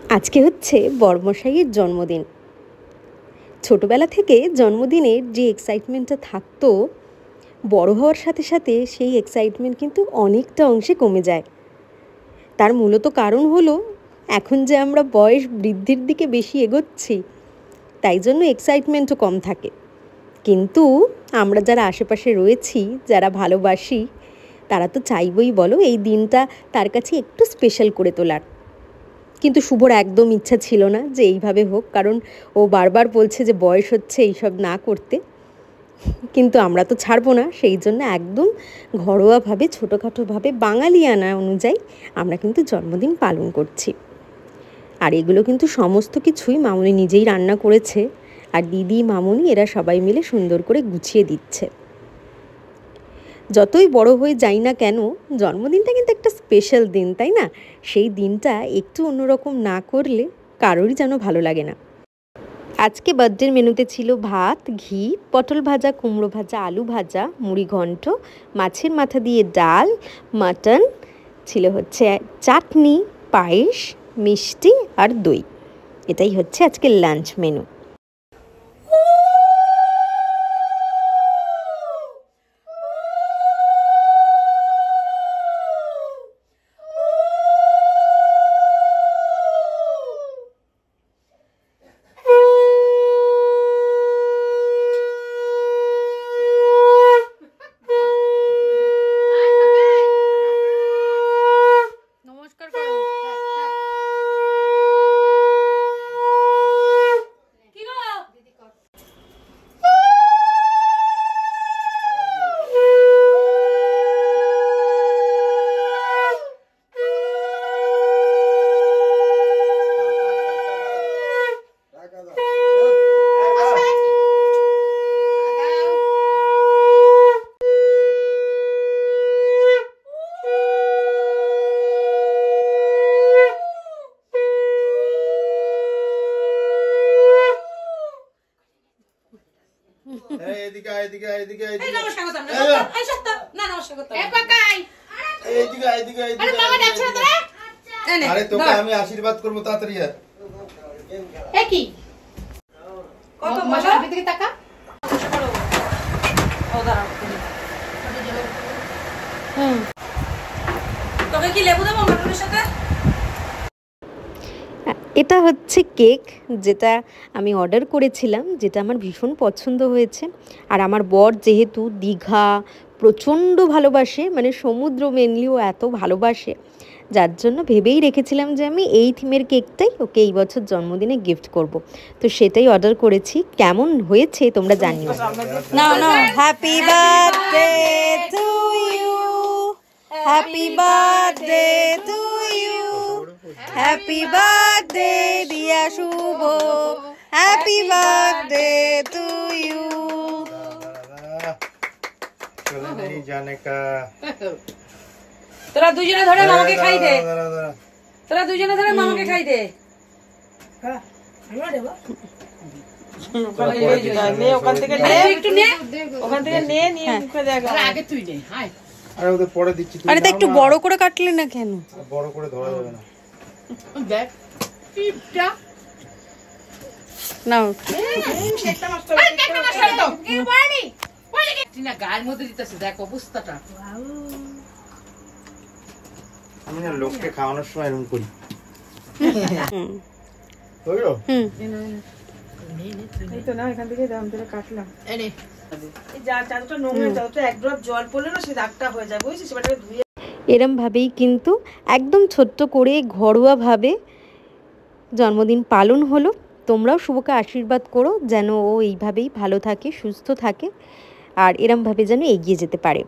আজকে হচ্ছে বড়মশাইয়ের জন্মদিন। ছোটবেলা থেকে জন্মদিনের যে এক্সাইটমেন্টটা থাকতো, বড় হওয়ার সাথে সাথে সেই এক্সাইটমেন্ট কিন্তু অনেকটা অংশে কমে যায়। তার মূলত কারণ হলো এখন যে আমরা বয়স বৃদ্ধির দিকে বেশি এগোচ্ছি, তাই জন্য এক্সাইটমেন্টও কম থাকে। কিন্তু আমরা যারা আশেপাশে রয়েছি, যারা ভালোবাসি, তারা তো চাইবই বলো এই দিনটা তার কাছে একটু স্পেশাল করে তোলার। কিন্তু শুভর একদম ইচ্ছা ছিল না যে এইভাবে হোক, কারণ ও বারবার বলছে যে বয়স হচ্ছে এইসব না করতে। কিন্তু আমরা তো ছাড়বো না, সেই জন্য একদম ঘরোয়াভাবে ছোটোখাটোভাবে বাঙালিয়ানা অনুযায়ী আমরা কিন্তু জন্মদিন পালন করছি। আর এগুলো কিন্তু সমস্ত কিছুই মামুনি নিজেই রান্না করেছে, আর দিদি মামুনি এরা সবাই মিলে সুন্দর করে গুছিয়ে দিচ্ছে। যতই বড় হয়ে যাই না কেন, জন্মদিনটা কিন্তু একটা স্পেশাল দিন, তাই না? সেই দিনটা একটু অন্যরকম না করলে কারোরই যেন ভালো লাগে না। আজকে বার্থডের মেনুতে ছিল ভাত, ঘি, পটল ভাজা, কুমড়ো ভাজা, আলু ভাজা, মুড়ি ঘন্ট, মাছের মাথা দিয়ে ডাল, মাটন, ছিল হচ্ছে চাটনি, পায়েস, মিষ্টি আর দই। এটাই হচ্ছে আজকের লাঞ্চ মেনু। আরে তোকে আমি আশীর্বাদ করবো তাড়াতাড়ি। কত মজা দিকে টাকা তোকে কি লেবু দেবো মাটনের সাথে? এটা হচ্ছে কেক, যেটা আমি অর্ডার করেছিলাম, যেটা আমার ভীষণ পছন্দ হয়েছে। আর আমার বর যেহেতু দীঘা প্রচণ্ড ভালোবাসে, মানে সমুদ্র মেনলিও এত ভালোবাসে, যার জন্য ভেবেই রেখেছিলাম যে আমি এই থিমের কেকটাই ওকে এই বছর জন্মদিনে গিফট করব। তো সেটাই অর্ডার করেছি। কেমন হয়েছে তোমরা জানিও। না না, happy birthday to you, happy birthday to you, happy birthday Diya শুভ, হ্যাপি বার্থডে টু ইউ। তোরা দুজনে ধরে মামাকে খাই দে, তোরা দুজনে ধরে মামাকে খাই দে। ওখান থেকে নিয়ে মুখে দেখ। আগে তুই নে। আরে ওদের পরে দিচ্ছি। আরে তো একটু বড় করে কাটলে না কেন? বড় করে ধরা যাবে না। দেখ টিপটা নাও। একটা নষ্ট হলো। একটা নষ্ট হলো। কি বাড়ি? ওই যে টিনা গায়ের মধ্যে দিতেছে, দেখ অবস্থাটা। আমি না লোককে খাওয়ানোর সময় এরকম করি। হলো? এই তো না, এখান থেকে দাম ধরে কাটলাম। এই যা চাদরটা নোংরা, চাদরটা এক ড্রপ জল পড়লে না সে দাগটা হয়ে যায়, বুঝছিস? সেটাকে ধুয়ে এরমভাবেই কিন্তু একদম ছোট্ট করে ঘরোয়াভাবে জন্মদিন পালন হলো। তোমরাও শুভকে আশীর্বাদ করো যেন ও এইভাবেই ভালো থাকে, সুস্থ থাকে, আর এরমভাবে যেন এগিয়ে যেতে পারে।